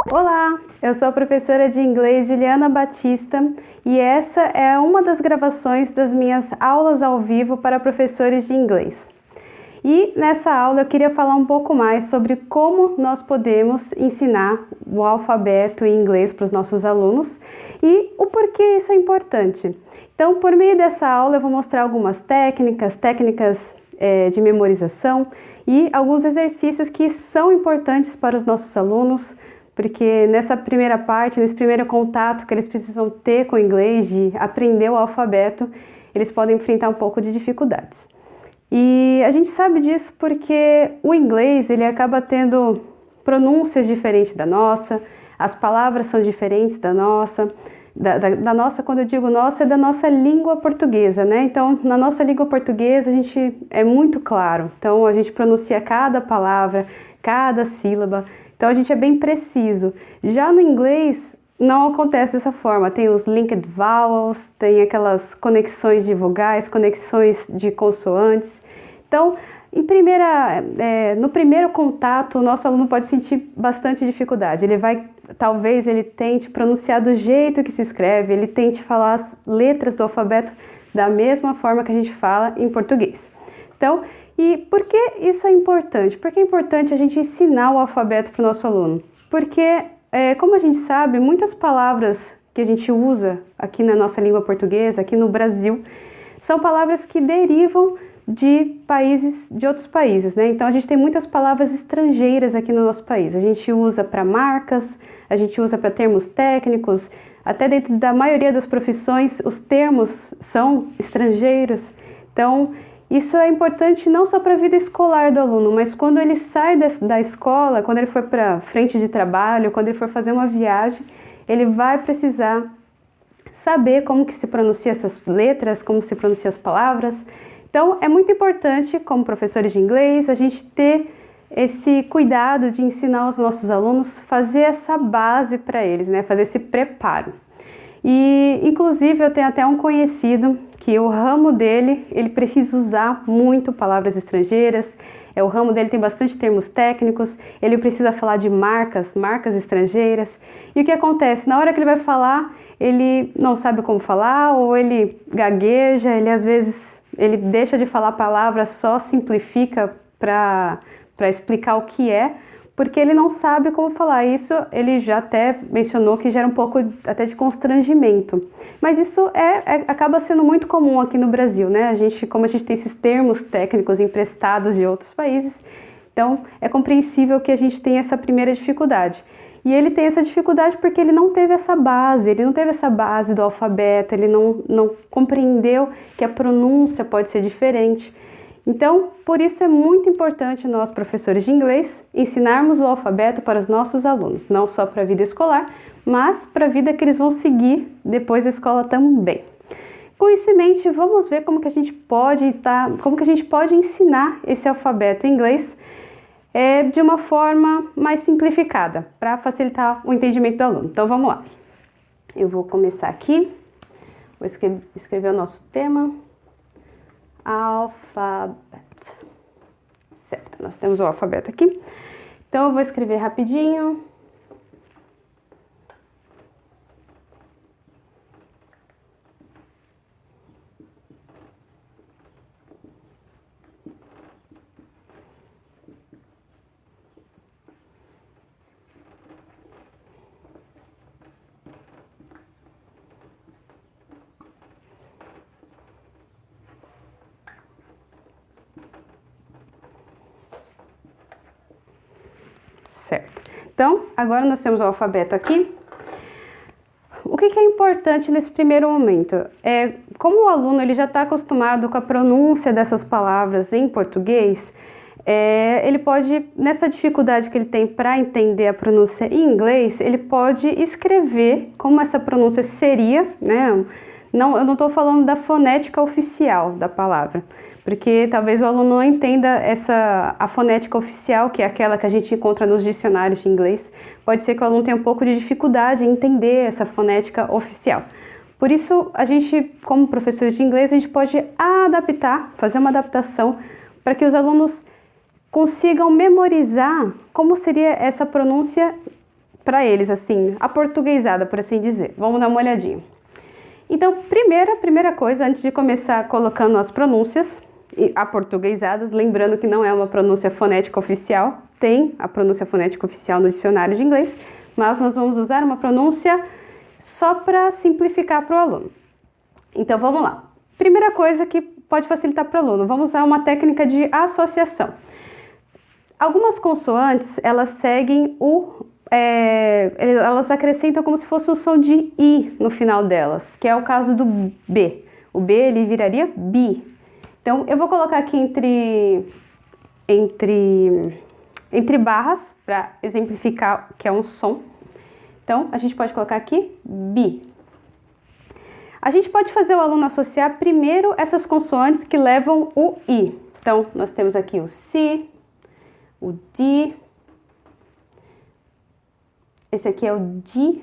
Olá, eu sou a professora de inglês Juliana Batista e essa é uma das gravações das minhas aulas ao vivo para professores de inglês. E nessa aula eu queria falar um pouco mais sobre como nós podemos ensinar o alfabeto em inglês para os nossos alunos e o porquê isso é importante. Então, por meio dessa aula eu vou mostrar algumas técnicas de memorização e alguns exercícios que são importantes para os nossos alunos, porque nessa primeira parte, nesse primeiro contato que eles precisam ter com o inglês, de aprender o alfabeto, eles podem enfrentar um pouco de dificuldades. E a gente sabe disso porque o inglês ele acaba tendo pronúncias diferentes da nossa, as palavras são diferentes da nossa, da nossa, quando eu digo nossa, é da nossa língua portuguesa, né? Então, na nossa língua portuguesa, a gente é muito claro. Então, a gente pronuncia cada palavra, cada sílaba. Então, a gente é bem preciso. Já no inglês, não acontece dessa forma. Tem os linked vowels, tem aquelas conexões de vogais, conexões de consoantes. Então, no primeiro contato, o nosso aluno pode sentir bastante dificuldade. Talvez ele tente pronunciar do jeito que se escreve, ele tente falar as letras do alfabeto da mesma forma que a gente fala em português. Então, e por que isso é importante? Por que é importante a gente ensinar o alfabeto para o nosso aluno? Porque, como a gente sabe, muitas palavras que a gente usa aqui na nossa língua portuguesa, aqui no Brasil, são palavras que derivam de outros países, né? Então a gente tem muitas palavras estrangeiras aqui no nosso país. A gente usa para marcas, a gente usa para termos técnicos, até dentro da maioria das profissões os termos são estrangeiros. Então isso é importante não só para a vida escolar do aluno, mas quando ele sai da escola, quando ele for para frente de trabalho, quando ele for fazer uma viagem, ele vai precisar saber como que se pronuncia essas letras, como se pronuncia as palavras. Então, é muito importante, como professores de inglês, a gente ter esse cuidado de ensinar os nossos alunos, fazer essa base para eles, né? Fazer esse preparo. E, inclusive, eu tenho até um conhecido que o ramo dele, ele precisa usar muito palavras estrangeiras, o ramo dele tem bastante termos técnicos, ele precisa falar de marcas estrangeiras. E o que acontece? Na hora que ele vai falar, ele não sabe como falar, ou ele gagueja, às vezes ele deixa de falar a palavra, só simplifica para explicar o que é, porque ele não sabe como falar. Isso ele já até mencionou que gera um pouco até de constrangimento. Mas isso acaba sendo muito comum aqui no Brasil, né? Como a gente tem esses termos técnicos emprestados de outros países, então é compreensível que a gente tenha essa primeira dificuldade. E ele tem essa dificuldade porque ele não teve essa base, do alfabeto, ele não compreendeu que a pronúncia pode ser diferente. Então, por isso é muito importante nós, professores de inglês, ensinarmos o alfabeto para os nossos alunos, não só para a vida escolar, mas para a vida que eles vão seguir depois da escola também. Com isso em mente, vamos ver como que a gente pode ensinar esse alfabeto em inglês de uma forma mais simplificada, para facilitar o entendimento do aluno. Então, vamos lá. Eu vou começar aqui, vou escrever o nosso tema. Alfabeto. Certo, nós temos o alfabeto aqui. Então, eu vou escrever rapidinho. Certo. Então, agora nós temos o alfabeto aqui. O que é importante nesse primeiro momento? Como o aluno ele já está acostumado com a pronúncia dessas palavras em português, ele pode, nessa dificuldade que ele tem para entender a pronúncia em inglês, ele pode escrever como essa pronúncia seria, né? Eu não estou falando da fonética oficial da palavra, porque talvez o aluno não entenda a fonética oficial, que é aquela que a gente encontra nos dicionários de inglês. Pode ser que o aluno tenha um pouco de dificuldade em entender essa fonética oficial. Por isso, a gente, como professores de inglês, a gente pode fazer uma adaptação para que os alunos consigam memorizar como seria essa pronúncia para eles, assim, aportuguesada, por assim dizer. Vamos dar uma olhadinha. Então, primeira coisa, antes de começar colocando as pronúncias aportuguesadas, lembrando que não é uma pronúncia fonética oficial, tem a pronúncia fonética oficial no dicionário de inglês, mas nós vamos usar uma pronúncia só para simplificar para o aluno. Então, vamos lá. Primeira coisa que pode facilitar para o aluno, vamos usar uma técnica de associação. Algumas consoantes, elas seguem elas acrescentam como se fosse o som de I no final delas, que é o caso do B. O B, ele viraria bi. Então, eu vou colocar aqui entre barras, para exemplificar que é um som. Então, a gente pode colocar aqui bi. A gente pode fazer o aluno associar primeiro essas consoantes que levam o I. Então, nós temos aqui o si, o di, esse aqui é o di.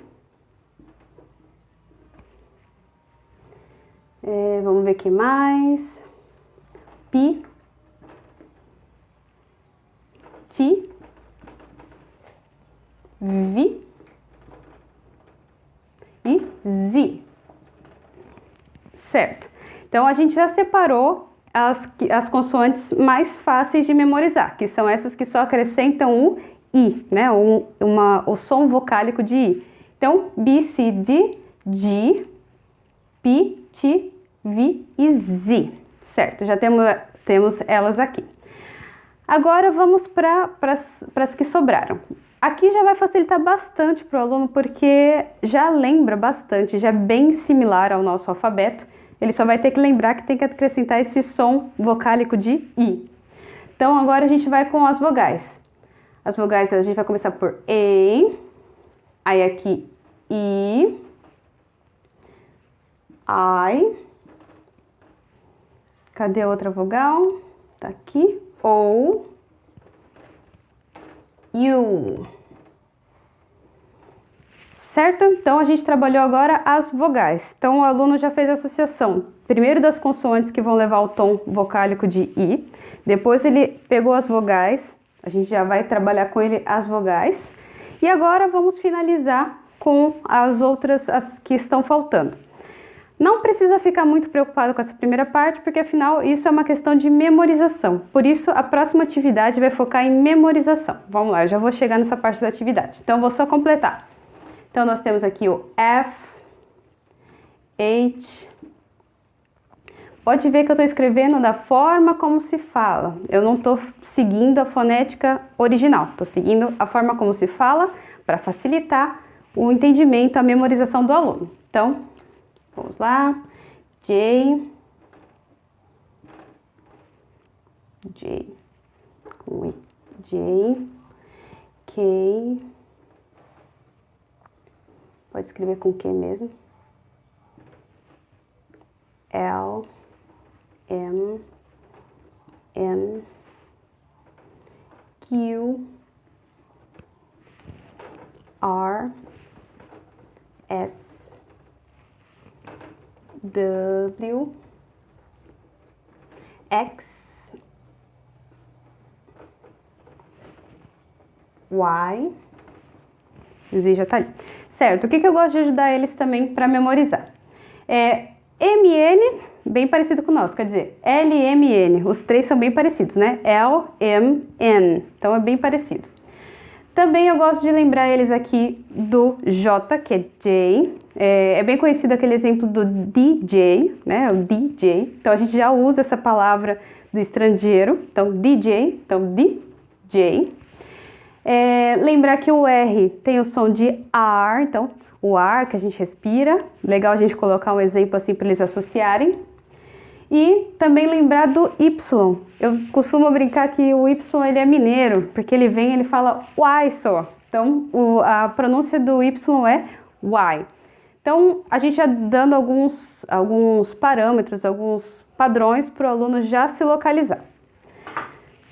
Vamos ver o que mais. Pi, ti, vi e zi. Certo. Então, a gente já separou as consoantes mais fáceis de memorizar, que são essas que só acrescentam o I, né? O som vocálico de I. Então, B, C, D, G, P, T, V e Z. Certo, já temos elas aqui. Agora vamos para as que sobraram. Aqui já vai facilitar bastante para o aluno, porque já lembra bastante, já é bem similar ao nosso alfabeto. Ele só vai ter que lembrar que tem que acrescentar esse som vocálico de I. Então, agora a gente vai com as vogais. As vogais, a gente vai começar por E, aí aqui I, cadê a outra vogal? Tá aqui, O, U. Certo? Então, a gente trabalhou agora as vogais. Então, o aluno já fez a associação, primeiro das consoantes que vão levar o tom vocálico de I, depois ele pegou as vogais, a gente já vai trabalhar com ele as vogais, e agora vamos finalizar com as outras, as que estão faltando. Não precisa ficar muito preocupado com essa primeira parte, porque afinal isso é uma questão de memorização. Por isso, a próxima atividade vai focar em memorização. Vamos lá, eu já vou chegar nessa parte da atividade. Então, vou só completar. Então, nós temos aqui o F, H. Pode ver que eu estou escrevendo da forma como se fala. Eu não estou seguindo a fonética original. Estou seguindo a forma como se fala para facilitar o entendimento, a memorização do aluno. Então, vamos lá. J, com I. J, K. Pode escrever com Q mesmo. L, M, N, Q, R, S, W, X, Y. O Z já tá ali. Certo, o que eu gosto de ajudar eles também para memorizar? MN, bem parecido com o nosso, quer dizer, LMN, os três são bem parecidos, né? L, M, N, então é bem parecido. Também eu gosto de lembrar eles aqui do J, que é J, é bem conhecido aquele exemplo do DJ, né? O DJ, então a gente já usa essa palavra do estrangeiro, então DJ, então DJ. Lembrar que o R tem o som de R, então o ar que a gente respira, legal a gente colocar um exemplo assim para eles associarem. E também lembrar do Y, eu costumo brincar que o Y ele é mineiro, porque ele fala Y só, então a pronúncia do Y é Y. Então a gente já dando alguns parâmetros, alguns padrões para o aluno já se localizar.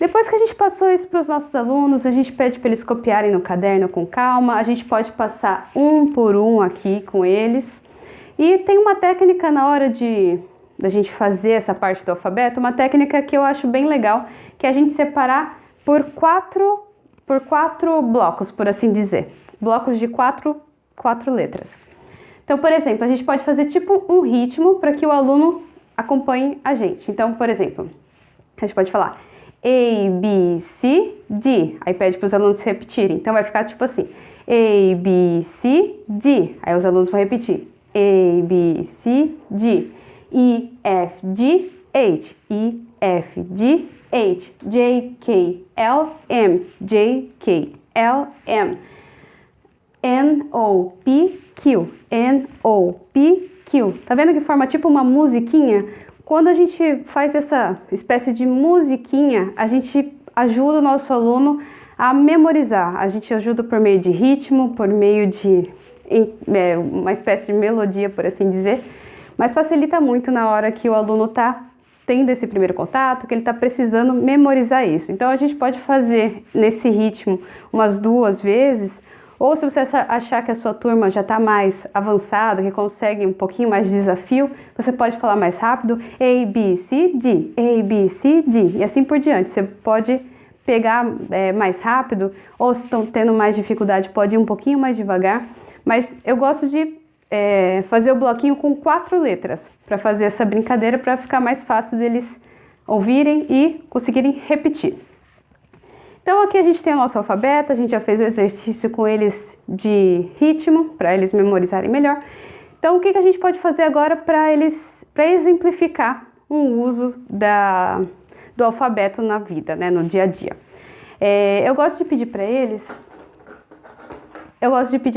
Depois que a gente passou isso para os nossos alunos, a gente pede para eles copiarem no caderno com calma, a gente pode passar um por um aqui com eles. E tem uma técnica na hora da gente fazer essa parte do alfabeto, uma técnica que eu acho bem legal, que é a gente separar por quatro blocos, por assim dizer. blocos de quatro letras. Então, por exemplo, a gente pode fazer tipo um ritmo para que o aluno acompanhe a gente. Então, por exemplo, a gente pode falar A, B, C, D. Aí pede para os alunos repetirem. Então, vai ficar tipo assim, A, B, C, D. Aí os alunos vão repetir. A, B, C, D. E, F, G, H. E, F, G, H. J, K, L, M. J, K, L, M. N, O, P, Q. N, O, P, Q. Tá vendo que forma tipo uma musiquinha? Quando a gente faz essa espécie de musiquinha, a gente ajuda o nosso aluno a memorizar. A gente ajuda por meio de ritmo, por meio de uma espécie de melodia, por assim dizer, mas facilita muito na hora que o aluno está tendo esse primeiro contato, que ele está precisando memorizar isso. Então a gente pode fazer nesse ritmo umas 2 vezes, ou se você achar que a sua turma já está mais avançada, que consegue um pouquinho mais de desafio, você pode falar mais rápido, A, B, C, D, A, B, C, D, e assim por diante. Você pode pegar mais rápido, ou se estão tendo mais dificuldade, pode ir um pouquinho mais devagar, mas eu gosto de fazer o bloquinho com 4 letras, para fazer essa brincadeira, para ficar mais fácil deles ouvirem e conseguirem repetir. Então aqui a gente tem o nosso alfabeto, a gente já fez o exercício com eles de ritmo, para eles memorizarem melhor. Então o que a gente pode fazer agora para exemplificar um uso do alfabeto na vida, né, no dia a dia? Eu gosto de pedir para eles,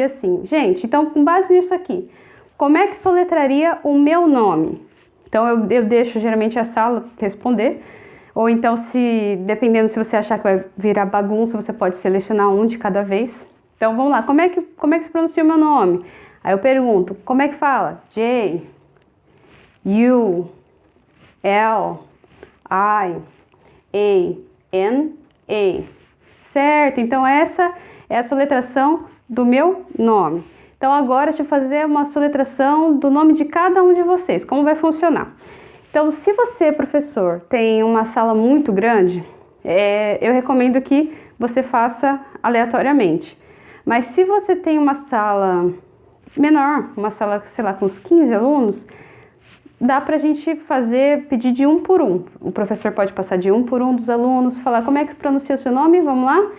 assim, gente, então com base nisso aqui, como é que soletraria o meu nome? Então eu deixo geralmente a sala responder, ou então dependendo se você achar que vai virar bagunça, você pode selecionar um de cada vez. Então vamos lá, como é que se pronuncia o meu nome? Aí eu pergunto, como é que fala? J, U, L, I, A, N, A. Certo, então essa é a soletração do meu nome. Então agora deixa eu fazer uma soletração do nome de cada um de vocês, como vai funcionar. Então se você, professor, tem uma sala muito grande, eu recomendo que você faça aleatoriamente. Mas se você tem uma sala menor, uma sala, sei lá, com uns 15 alunos, dá pra gente pedir de um por um. O professor pode passar de um por um dos alunos, falar como é que se pronuncia o seu nome, vamos lá?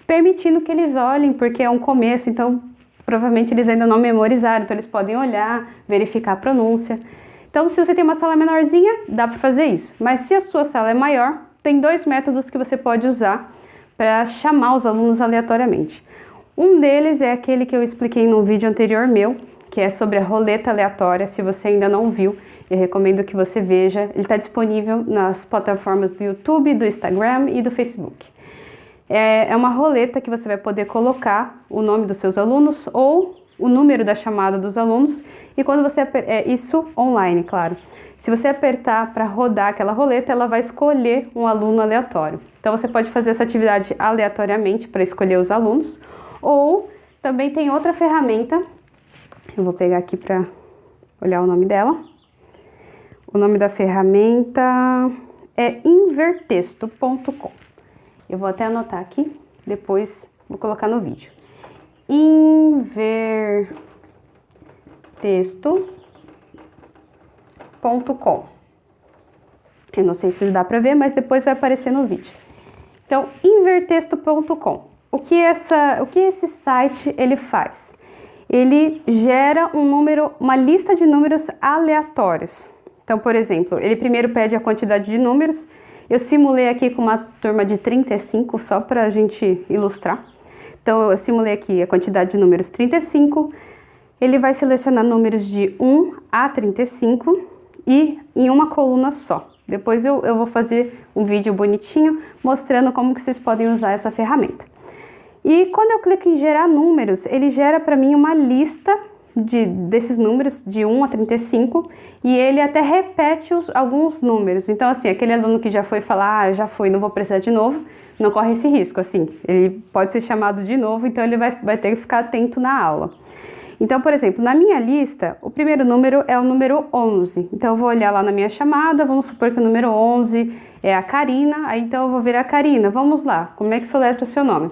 Permitindo que eles olhem, porque é um começo, então provavelmente eles ainda não memorizaram, então eles podem olhar, verificar a pronúncia. Então se você tem uma sala menorzinha, dá para fazer isso. Mas se a sua sala é maior, tem 2 métodos que você pode usar para chamar os alunos aleatoriamente. Um deles é aquele que eu expliquei num vídeo anterior meu, que é sobre a roleta aleatória. Se você ainda não viu, eu recomendo que você veja. Ele está disponível nas plataformas do YouTube, do Instagram e do Facebook. É uma roleta que você vai poder colocar o nome dos seus alunos ou o número da chamada dos alunos, e quando você isso online, claro. Se você apertar para rodar aquela roleta, ela vai escolher um aluno aleatório. Então você pode fazer essa atividade aleatoriamente para escolher os alunos, ou também tem outra ferramenta. Eu vou pegar aqui para olhar o nome dela. O nome da ferramenta é invertexto.com. Eu vou até anotar aqui, depois vou colocar no vídeo. Invertexto.com. Eu não sei se dá para ver, mas depois vai aparecer no vídeo. Então, invertexto.com. O que esse site ele faz? Ele gera uma lista de números aleatórios. Então, por exemplo, ele primeiro pede a quantidade de números. Eu simulei aqui com uma turma de 35, só para a gente ilustrar. Então, eu simulei aqui a quantidade de números 35. Ele vai selecionar números de 1 a 35 e em uma coluna só. Depois eu vou fazer um vídeo bonitinho mostrando como que vocês podem usar essa ferramenta. E quando eu clico em gerar números, ele gera para mim uma lista desses números de 1 a 35 e ele até repete alguns números. Então, assim, aquele aluno que já foi falar, já foi, não vou precisar de novo, não corre esse risco, assim. Ele pode ser chamado de novo, então ele vai ter que ficar atento na aula. Então, por exemplo, na minha lista, o primeiro número é o número 11. Então, eu vou olhar lá na minha chamada, vamos supor que o número 11 é a Karina, aí então eu vou ver a Karina. Vamos lá, como é que soletra o seu nome?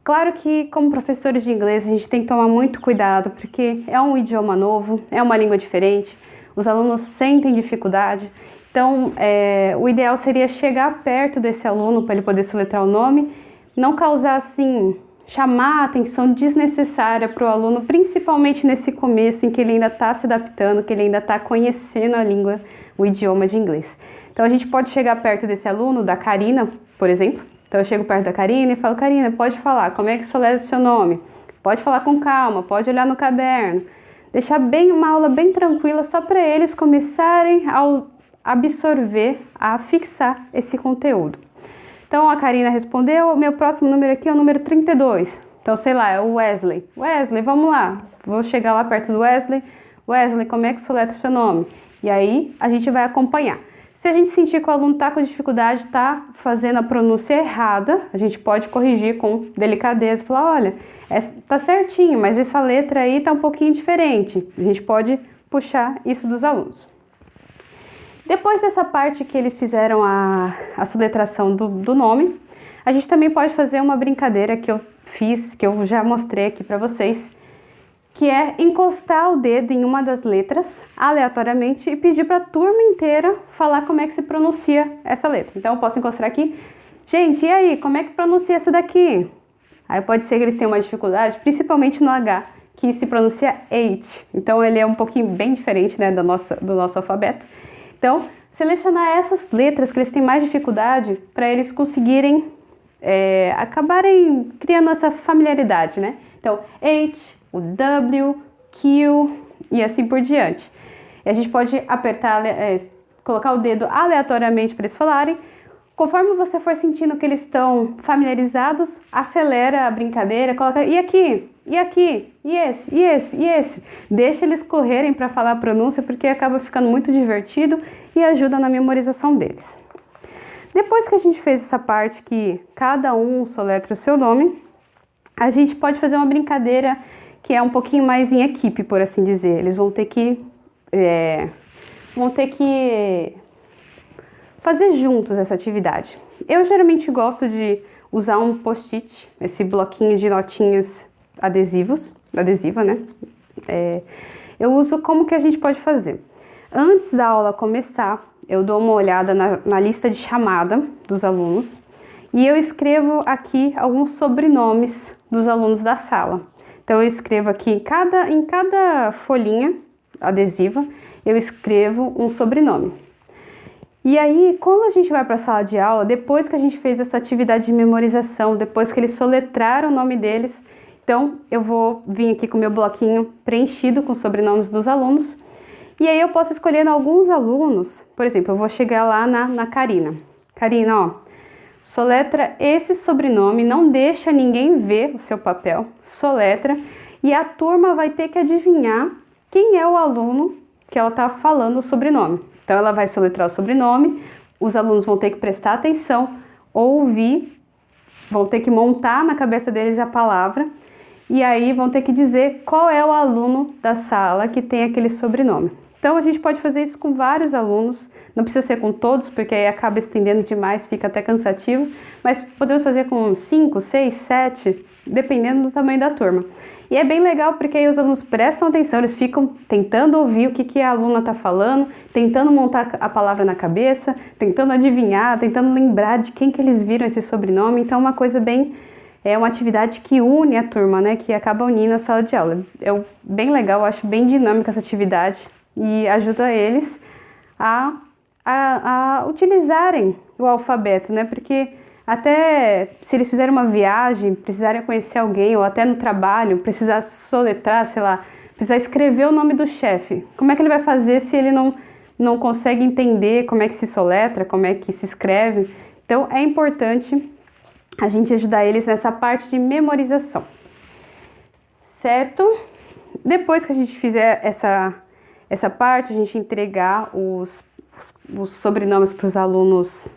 Claro que, como professores de inglês, a gente tem que tomar muito cuidado, porque é um idioma novo, é uma língua diferente, os alunos sentem dificuldade. Então, o ideal seria chegar perto desse aluno para ele poder soletrar o nome, não causar, assim, chamar a atenção desnecessária para o aluno, principalmente nesse começo em que ele ainda está se adaptando, que ele ainda está conhecendo a língua, o idioma de inglês. Então, a gente pode chegar perto desse aluno, da Karina, por exemplo. Então, eu chego perto da Karina e falo: Karina, pode falar, como é que soletra o seu nome? Pode falar com calma, pode olhar no caderno. Deixar uma aula bem tranquila, só para eles começarem a absorver, a fixar esse conteúdo. Então, a Karina respondeu: o meu próximo número aqui é o número 32. Então, sei lá, é o Wesley. Wesley, vamos lá. Vou chegar lá perto do Wesley. Wesley, como é que soletra o seu nome? E aí, a gente vai acompanhar. Se a gente sentir que o aluno está com dificuldade, está fazendo a pronúncia errada, a gente pode corrigir com delicadeza e falar: olha, está certinho, mas essa letra aí está um pouquinho diferente. A gente pode puxar isso dos alunos. Depois dessa parte que eles fizeram a soletração do nome, a gente também pode fazer uma brincadeira que eu fiz, que eu já mostrei aqui para vocês, que é encostar o dedo em uma das letras aleatoriamente e pedir para a turma inteira falar como é que se pronuncia essa letra. Então eu posso encostar aqui: gente, e aí, como é que pronuncia essa daqui? Aí pode ser que eles tenham uma dificuldade, principalmente no H, que se pronuncia H. Então ele é um pouquinho bem diferente, né, do nosso alfabeto. Então, selecionar essas letras que eles têm mais dificuldade para eles conseguirem acabarem criando essa familiaridade, né? Então, H, o W, Q e assim por diante. E a gente pode apertar, colocar o dedo aleatoriamente para eles falarem. Conforme você for sentindo que eles estão familiarizados, acelera a brincadeira, coloca e aqui, e aqui, e esse, e esse, e esse. Deixa eles correrem para falar a pronúncia, porque acaba ficando muito divertido e ajuda na memorização deles. Depois que a gente fez essa parte que cada um soletra o seu nome, a gente pode fazer uma brincadeira que é um pouquinho mais em equipe, por assim dizer. Eles vão ter que fazer juntos essa atividade. Eu geralmente gosto de usar um post-it, esse bloquinho de notinhas adesiva, né? Eu uso como que a gente pode fazer. Antes da aula começar, eu dou uma olhada na lista de chamada dos alunos e eu escrevo aqui alguns sobrenomes dos alunos da sala. Então eu escrevo aqui em cada folhinha adesiva, eu escrevo um sobrenome. E aí, quando a gente vai para a sala de aula, depois que a gente fez essa atividade de memorização, depois que eles soletraram o nome deles, então eu vou vir aqui com o meu bloquinho preenchido com os sobrenomes dos alunos. E aí eu posso escolher alguns alunos, por exemplo, eu vou chegar lá na Karina. Karina, ó, soletra esse sobrenome, não deixa ninguém ver o seu papel, soletra, e a turma vai ter que adivinhar quem é o aluno que ela está falando o sobrenome. Então ela vai soletrar o sobrenome, os alunos vão ter que prestar atenção, ouvir, vão ter que montar na cabeça deles a palavra, e aí vão ter que dizer qual é o aluno da sala que tem aquele sobrenome. Então a gente pode fazer isso com vários alunos, não precisa ser com todos, porque aí acaba estendendo demais, fica até cansativo, mas podemos fazer com 5, 6, 7, dependendo do tamanho da turma. E é bem legal porque aí os alunos prestam atenção, eles ficam tentando ouvir o que a aluna está falando, tentando montar a palavra na cabeça, tentando adivinhar, tentando lembrar de quem que eles viram esse sobrenome. Então é uma atividade que une a turma, né, que acaba unindo a sala de aula. É bem legal, eu acho bem dinâmica essa atividade e ajuda eles a utilizarem o alfabeto, né, porque até se eles fizerem uma viagem, precisarem conhecer alguém, ou até no trabalho, precisar soletrar, sei lá, precisar escrever o nome do chefe. Como é que ele vai fazer se ele não consegue entender como é que se soletra, como é que se escreve? Então é importante a gente ajudar eles nessa parte de memorização, certo? Depois que a gente fizer essa parte, a gente entregar os sobrenomes para os alunos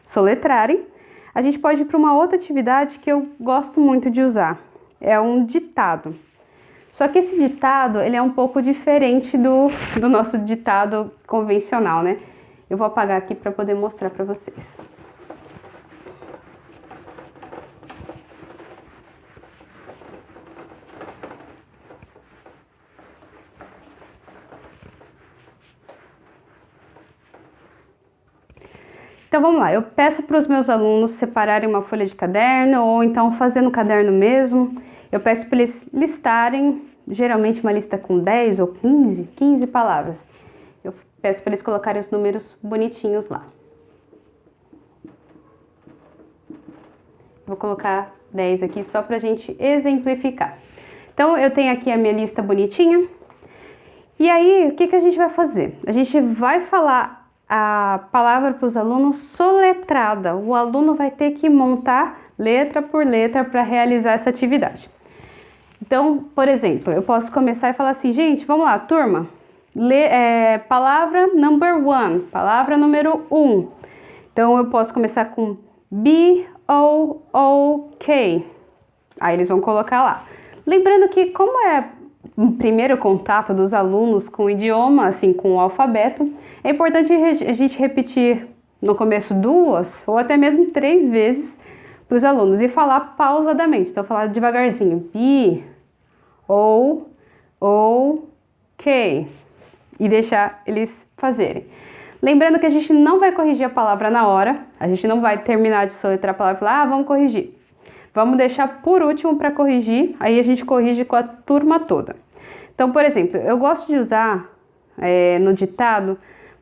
soletrarem, a gente pode ir para uma outra atividade que eu gosto muito de usar. É um ditado. Só que esse ditado, ele é um pouco diferente do nosso ditado convencional, né? Eu vou apagar aqui para poder mostrar para vocês. Então vamos lá, eu peço para os meus alunos separarem uma folha de caderno ou então fazer no caderno mesmo. Eu peço para eles listarem, geralmente uma lista com 10 ou 15 palavras. Eu peço para eles colocarem os números bonitinhos lá. Vou colocar 10 aqui só para a gente exemplificar. Então eu tenho aqui a minha lista bonitinha. E aí, o que a gente vai fazer? A gente vai falar a palavra para os alunos soletrada. O aluno vai ter que montar letra por letra para realizar essa atividade. Então, por exemplo, eu posso começar e falar assim, gente, vamos lá, turma. Palavra number 1, palavra número 1. Então, eu posso começar com B-O-O-K. Aí eles vão colocar lá. Lembrando que como é o primeiro contato dos alunos com o idioma, assim, com o alfabeto, é importante a gente repetir no começo 2 ou até mesmo 3 vezes para os alunos e falar pausadamente. Então, falar devagarzinho. B-O-O-K. E deixar eles fazerem. Lembrando que a gente não vai corrigir a palavra na hora, a gente não vai terminar de soletrar a palavra e falar, vamos corrigir. Vamos deixar por último para corrigir, aí a gente corrige com a turma toda. Então, por exemplo, eu gosto de usar no ditado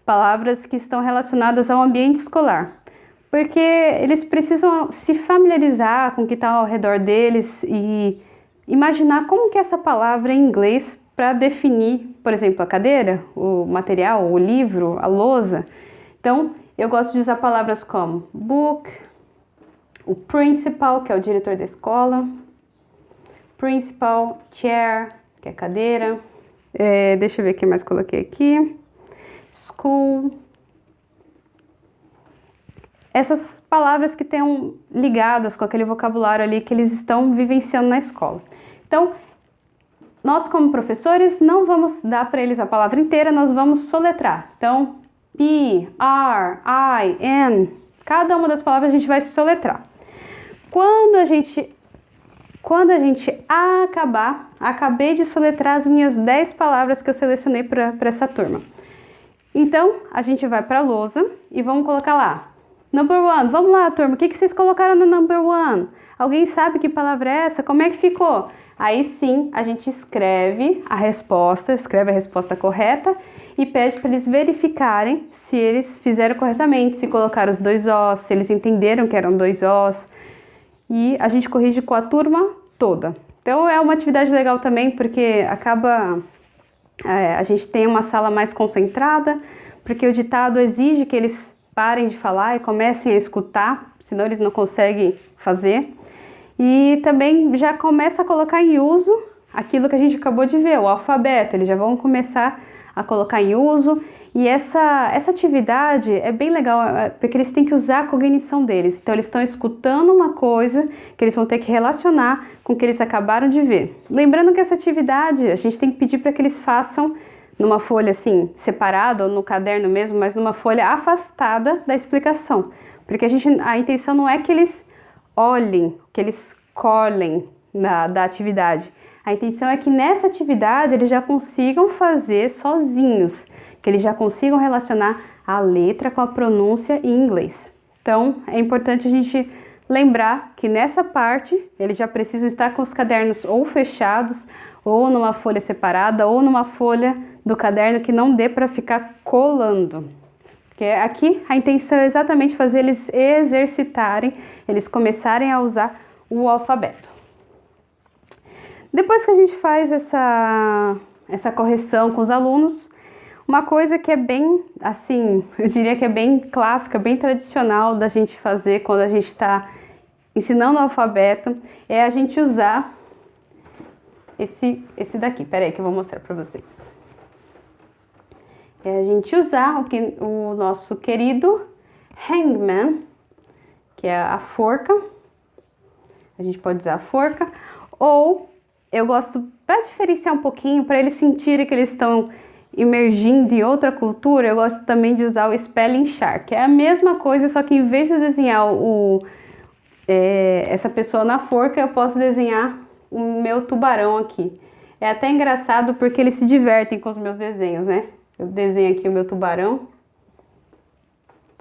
palavras que estão relacionadas ao ambiente escolar, porque eles precisam se familiarizar com o que está ao redor deles e imaginar como que é essa palavra em inglês para definir, por exemplo, a cadeira, o material, o livro, a lousa. Então, eu gosto de usar palavras como book, o principal, que é o diretor da escola, principal, chair, que é cadeira, deixa eu ver o que mais coloquei aqui, school. Essas palavras que tenham ligadas com aquele vocabulário ali que eles estão vivenciando na escola. Então, nós como professores não vamos dar para eles a palavra inteira, nós vamos soletrar. Então, P, R, I, N, cada uma das palavras a gente vai soletrar. Quando a gente acabei de soletrar as minhas 10 palavras que eu selecionei para essa turma. Então, a gente vai para a lousa e vamos colocar lá. Number 1, vamos lá, turma, o que vocês colocaram no number 1? Alguém sabe que palavra é essa? Como é que ficou? Aí sim, a gente escreve a resposta correta e pede para eles verificarem se eles fizeram corretamente, se colocaram os 2 Os, se eles entenderam que eram 2 Os. E a gente corrige com a turma toda. Então é uma atividade legal também, porque a gente tem uma sala mais concentrada, porque o ditado exige que eles parem de falar e comecem a escutar, senão eles não conseguem fazer. E também já começa a colocar em uso aquilo que a gente acabou de ver, o alfabeto. Eles já vão começar a colocar em uso. E essa atividade é bem legal, porque eles têm que usar a cognição deles. Então, eles estão escutando uma coisa que eles vão ter que relacionar com o que eles acabaram de ver. Lembrando que essa atividade, a gente tem que pedir para que eles façam numa folha assim, separada, ou no caderno mesmo, mas numa folha afastada da explicação. Porque a intenção não é que eles olhem, que eles colhem da atividade. A intenção é que nessa atividade eles já consigam fazer sozinhos, que eles já consigam relacionar a letra com a pronúncia em inglês. Então, é importante a gente lembrar que nessa parte eles já precisam estar com os cadernos ou fechados, ou numa folha separada, ou numa folha do caderno que não dê para ficar colando. Porque aqui a intenção é exatamente fazer eles exercitarem, eles começarem a usar o alfabeto. Depois que a gente faz essa correção com os alunos, uma coisa que é bem, assim, eu diria que é bem clássica, bem tradicional da gente fazer quando a gente está ensinando o alfabeto, é a gente usar esse daqui. Peraí que eu vou mostrar para vocês. É a gente usar o nosso querido hangman, que é a forca. A gente pode usar a forca, ou eu gosto, para diferenciar um pouquinho, para eles sentirem que eles estão imergindo em outra cultura, eu gosto também de usar o spelling shark, que é a mesma coisa, só que em vez de desenhar essa pessoa na forca, eu posso desenhar o meu tubarão aqui. É até engraçado porque eles se divertem com os meus desenhos, né? Eu desenho aqui o meu tubarão.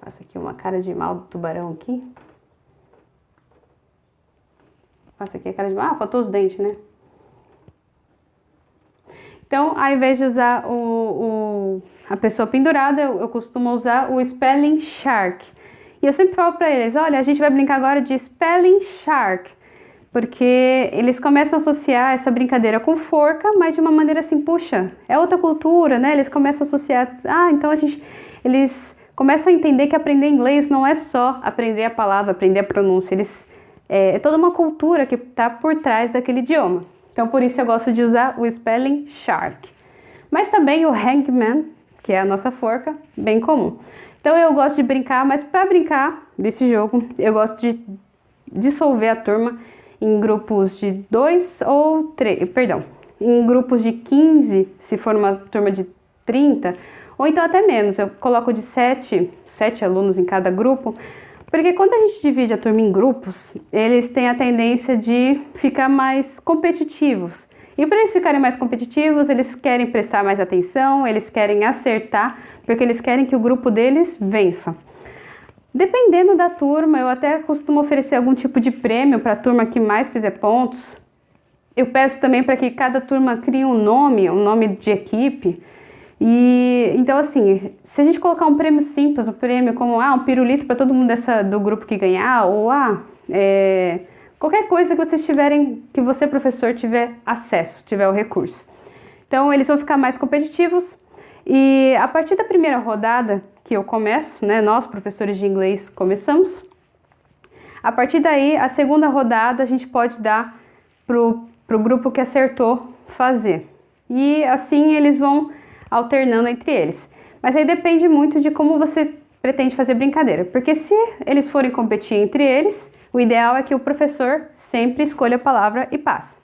Faço aqui uma cara de mal do tubarão aqui. Faço aqui a cara de mal. Ah, faltou os dentes, né? Então, ao invés de usar a pessoa pendurada, eu costumo usar o Spelling Shark. E eu sempre falo para eles, olha, a gente vai brincar agora de Spelling Shark. Porque eles começam a associar essa brincadeira com forca, mas de uma maneira assim, puxa, é outra cultura, né? Eles começam a associar, então eles começam a entender que aprender inglês não é só aprender a palavra, aprender a pronúncia, é toda uma cultura que está por trás daquele idioma. Então, por isso eu gosto de usar o Spelling Shark. Mas também o Hangman, que é a nossa forca, bem comum. Então, eu gosto de brincar, mas para brincar desse jogo, eu gosto de dissolver a turma em grupos de 2 ou 3, em grupos de 15, se for uma turma de 30, ou então até menos. Eu coloco de 7 alunos em cada grupo, porque quando a gente divide a turma em grupos, eles têm a tendência de ficar mais competitivos. E para eles ficarem mais competitivos, eles querem prestar mais atenção, eles querem acertar, porque eles querem que o grupo deles vença. Dependendo da turma, eu até costumo oferecer algum tipo de prêmio para a turma que mais fizer pontos. Eu peço também para que cada turma crie um nome de equipe. E então, assim, se a gente colocar um prêmio simples, um prêmio como um pirulito para todo mundo do grupo que ganhar, ou qualquer coisa que vocês tiverem, que você, professor, tiver acesso, tiver o recurso. Então, eles vão ficar mais competitivos. E a partir da primeira rodada que eu começo, né, nós, professores de inglês, começamos. A partir daí, a segunda rodada a gente pode dar pro grupo que acertou fazer. E assim eles vão alternando entre eles. Mas aí depende muito de como você pretende fazer brincadeira. Porque se eles forem competir entre eles, o ideal é que o professor sempre escolha a palavra e passe.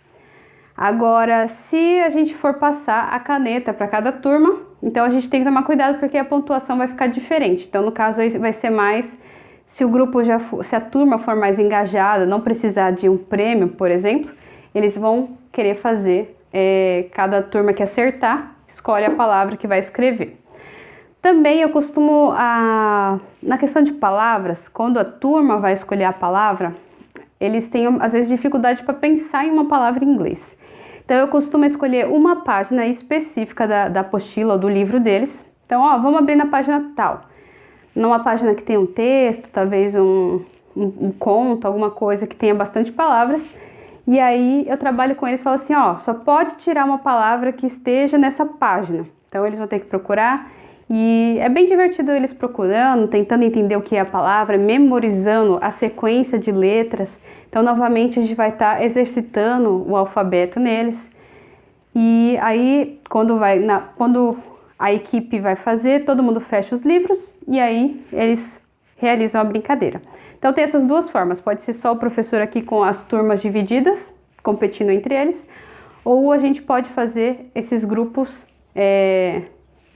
Agora, se a gente for passar a caneta para cada turma, então a gente tem que tomar cuidado porque a pontuação vai ficar diferente. Então, no caso, aí vai ser mais, se a turma for mais engajada, não precisar de um prêmio, por exemplo, eles vão querer fazer, cada turma que acertar, escolhe a palavra que vai escrever. Também eu costumo, na questão de palavras, quando a turma vai escolher a palavra, eles têm, às vezes, dificuldade para pensar em uma palavra em inglês. Então, eu costumo escolher uma página específica da apostila ou do livro deles. Então, vamos abrir na página tal. Numa página que tem um texto, talvez um conto, alguma coisa que tenha bastante palavras. E aí, eu trabalho com eles e falo assim, só pode tirar uma palavra que esteja nessa página. Então, eles vão ter que procurar. E é bem divertido eles procurando, tentando entender o que é a palavra, memorizando a sequência de letras. Então, novamente, a gente vai estar exercitando o alfabeto neles. E aí, quando a equipe vai fazer, todo mundo fecha os livros e aí eles realizam a brincadeira. Então, tem essas duas formas. Pode ser só o professor aqui com as turmas divididas, competindo entre eles, ou a gente pode fazer esses grupos,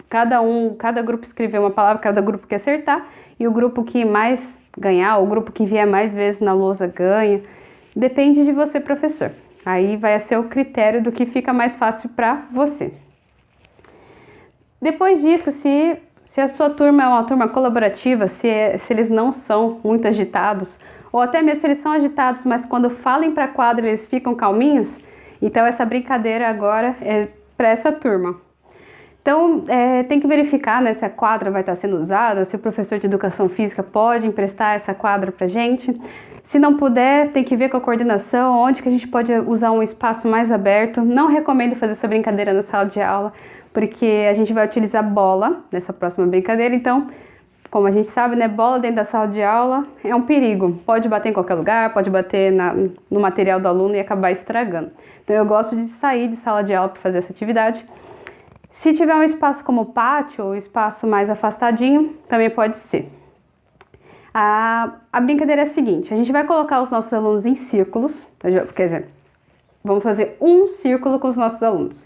cada grupo escrever uma palavra, cada grupo que acertar, e o grupo que mais ganhar, o grupo que vier mais vezes na lousa ganha. Depende de você, professor. Aí vai ser o critério do que fica mais fácil para você. Depois disso, se a sua turma é uma turma colaborativa, se eles não são muito agitados, ou até mesmo se eles são agitados, mas quando falam para a quadra eles ficam calminhos, então essa brincadeira agora é para essa turma. Então, tem que verificar, né, se a quadra vai estar sendo usada, se o professor de educação física pode emprestar essa quadra para a gente. Se não puder, tem que ver com a coordenação, onde que a gente pode usar um espaço mais aberto. Não recomendo fazer essa brincadeira na sala de aula, porque a gente vai utilizar bola nessa próxima brincadeira. Então, como a gente sabe, né, bola dentro da sala de aula é um perigo. Pode bater em qualquer lugar, pode bater no material do aluno e acabar estragando. Então, eu gosto de sair de sala de aula para fazer essa atividade. Se tiver um espaço como pátio ou espaço mais afastadinho, também pode ser. A brincadeira é a seguinte, a gente vai colocar os nossos alunos em círculos, quer dizer, vamos fazer um círculo com os nossos alunos.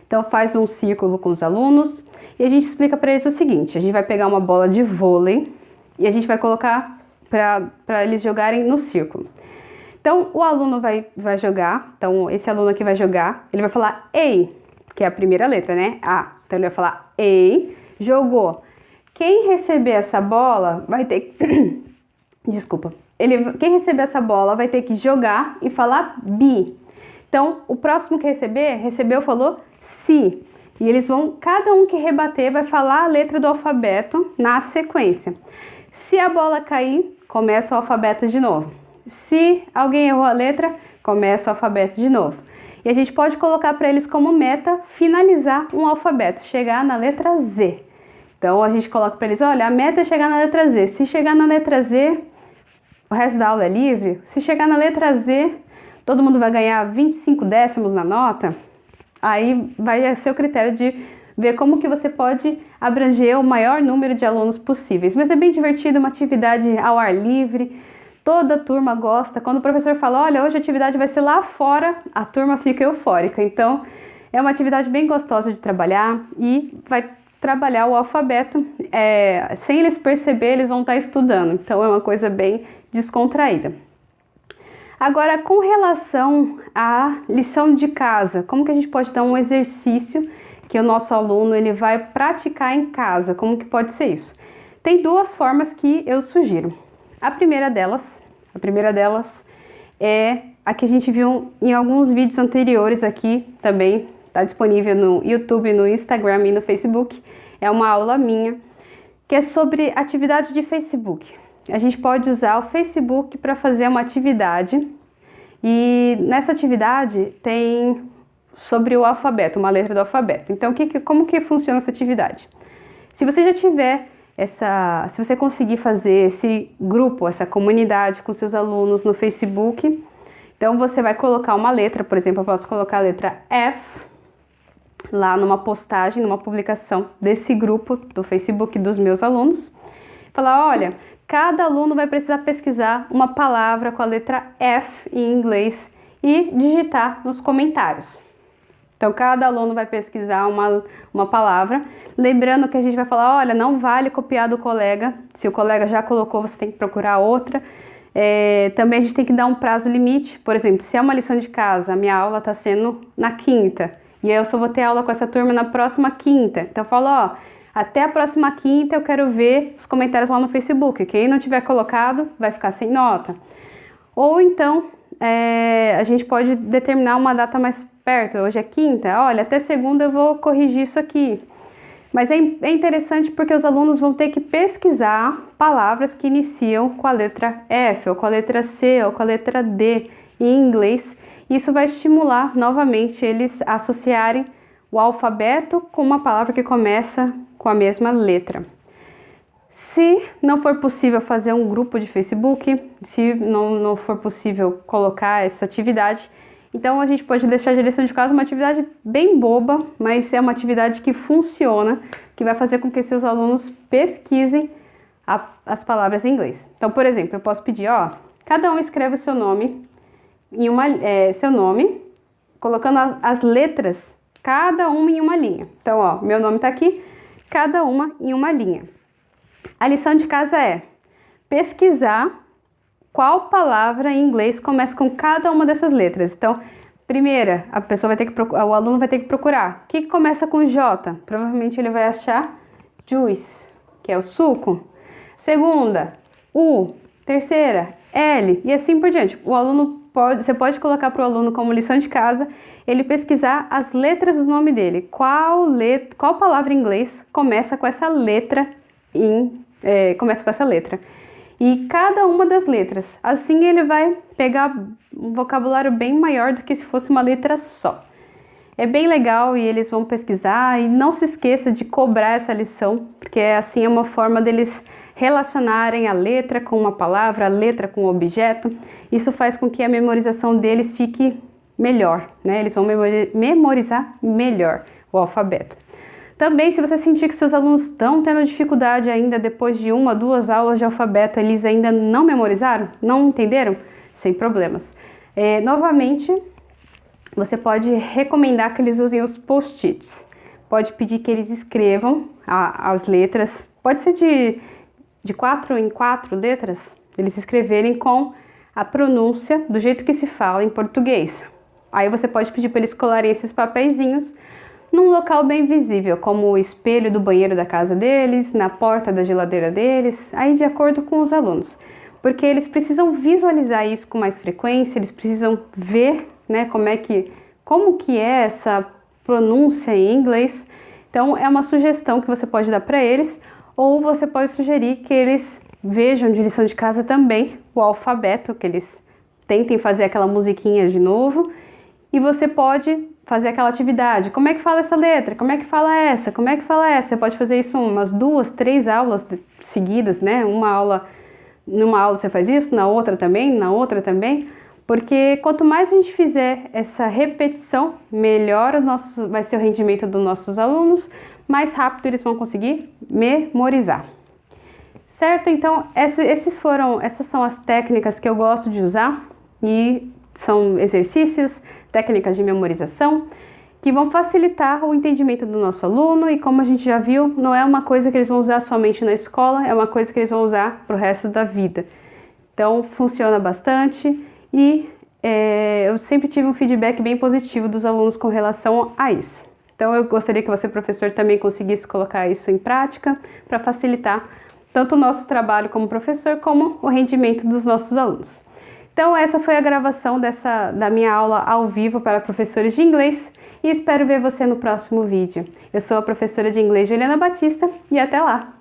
Então faz um círculo com os alunos e a gente explica para eles o seguinte, a gente vai pegar uma bola de vôlei e a gente vai colocar para eles jogarem no círculo. Então o aluno vai jogar, então esse aluno aqui vai jogar, ele vai falar ei, que é a primeira letra, né? A. Então ele vai falar ei, jogou. Quem receber essa bola vai ter Desculpa. Quem receber essa bola vai ter que jogar e falar bi. Então, o próximo que recebeu, falou si. E eles vão, cada um que rebater vai falar a letra do alfabeto na sequência. Se a bola cair, começa o alfabeto de novo. Se alguém errou a letra, começa o alfabeto de novo. E a gente pode colocar para eles como meta finalizar um alfabeto, chegar na letra Z. Então, a gente coloca para eles, olha, a meta é chegar na letra Z. Se chegar na letra Z, o resto da aula é livre. Se chegar na letra Z, todo mundo vai ganhar 25 décimos na nota. Aí vai ser o critério de ver como que você pode abranger o maior número de alunos possíveis. Mas é bem divertido, uma atividade ao ar livre. Toda a turma gosta. Quando o professor fala, olha, hoje a atividade vai ser lá fora, a turma fica eufórica. Então, é uma atividade bem gostosa de trabalhar e vai trabalhar o alfabeto. Sem eles perceber, eles vão estar estudando. Então, é uma coisa bem descontraída. Agora, com relação à lição de casa, como que a gente pode dar um exercício que o nosso aluno ele vai praticar em casa? Como que pode ser isso? Tem duas formas que eu sugiro. A primeira delas é a que a gente viu em alguns vídeos anteriores aqui, também está disponível no YouTube, no Instagram e no Facebook. É uma aula minha, que é sobre atividade de Facebook. A gente pode usar o Facebook para fazer uma atividade e nessa atividade tem sobre o alfabeto, uma letra do alfabeto. Então, como que funciona essa atividade? Se você já tiver se você conseguir fazer esse grupo, essa comunidade com seus alunos no Facebook, então você vai colocar uma letra, por exemplo, eu posso colocar a letra F lá numa postagem, numa publicação desse grupo do Facebook dos meus alunos. Falar, olha, cada aluno vai precisar pesquisar uma palavra com a letra F em inglês e digitar nos comentários. Então, cada aluno vai pesquisar uma palavra, lembrando que a gente vai falar, olha, não vale copiar do colega, se o colega já colocou, você tem que procurar outra. Também a gente tem que dar um prazo limite, por exemplo, se é uma lição de casa, a minha aula está sendo na quinta, e aí eu só vou ter aula com essa turma na próxima quinta. Então, eu falo, ó, até a próxima quinta eu quero ver os comentários lá no Facebook, quem não tiver colocado vai ficar sem nota. Ou então, a gente pode determinar uma data mais perto, hoje é quinta, olha, até segunda eu vou corrigir isso aqui. Mas é interessante porque os alunos vão ter que pesquisar palavras que iniciam com a letra F, ou com a letra C, ou com a letra D em inglês. Isso vai estimular novamente eles a associarem o alfabeto com uma palavra que começa com a mesma letra. Se não for possível fazer um grupo de Facebook, se não for possível colocar essa atividade, então a gente pode deixar de lição de casa uma atividade bem boba, mas é uma atividade que funciona, que vai fazer com que seus alunos pesquisem as palavras em inglês. Então, por exemplo, eu posso pedir, ó, cada um escreve o seu nome, colocando as letras, cada uma em uma linha. Então, ó, meu nome tá aqui, cada uma em uma linha. A lição de casa é pesquisar qual palavra em inglês começa com cada uma dessas letras. Então, primeira, o aluno vai ter que procurar. O que começa com J? Provavelmente ele vai achar juice, que é o suco. Segunda, U. Terceira, L. E assim por diante. Você pode colocar para o aluno como lição de casa, ele pesquisar as letras do nome dele. Qual palavra em inglês começa com essa letra E cada uma das letras. Assim ele vai pegar um vocabulário bem maior do que se fosse uma letra só. É bem legal e eles vão pesquisar e não se esqueça de cobrar essa lição, porque assim é uma forma deles relacionarem a letra com uma palavra, a letra com um objeto. Isso faz com que a memorização deles fique melhor, né? Eles vão memorizar melhor o alfabeto. Também, se você sentir que seus alunos estão tendo dificuldade ainda depois de 1 ou 2 aulas de alfabeto, eles ainda não memorizaram, não entenderam, sem problemas. Novamente, você pode recomendar que eles usem os post-its. Pode pedir que eles escrevam as letras, pode ser de 4 em 4 letras, eles escreverem com a pronúncia do jeito que se fala em português. Aí você pode pedir para eles colarem esses papeizinhos num local bem visível, como o espelho do banheiro da casa deles, na porta da geladeira deles, aí de acordo com os alunos. Porque eles precisam visualizar isso com mais frequência, eles precisam ver, né, como que é essa pronúncia em inglês. Então é uma sugestão que você pode dar para eles, ou você pode sugerir que eles vejam de lição de casa também o alfabeto, que eles tentem fazer aquela musiquinha de novo, e você pode fazer aquela atividade. Como é que fala essa letra? Como é que fala essa? Como é que fala essa? Você pode fazer isso umas 2, 3 aulas seguidas, né? Numa aula você faz isso, na outra também, porque quanto mais a gente fizer essa repetição, melhor vai ser o rendimento dos nossos alunos, mais rápido eles vão conseguir memorizar. Certo? Então, essas são as técnicas que eu gosto de usar e são exercícios, técnicas de memorização que vão facilitar o entendimento do nosso aluno e, como a gente já viu, não é uma coisa que eles vão usar somente na escola, é uma coisa que eles vão usar para o resto da vida. Então, funciona bastante e eu sempre tive um feedback bem positivo dos alunos com relação a isso. Então, eu gostaria que você, professor, também conseguisse colocar isso em prática para facilitar tanto o nosso trabalho como professor, como o rendimento dos nossos alunos. Então, essa foi a gravação da minha aula ao vivo para professores de inglês e espero ver você no próximo vídeo. Eu sou a professora de inglês Juliana Batista e até lá!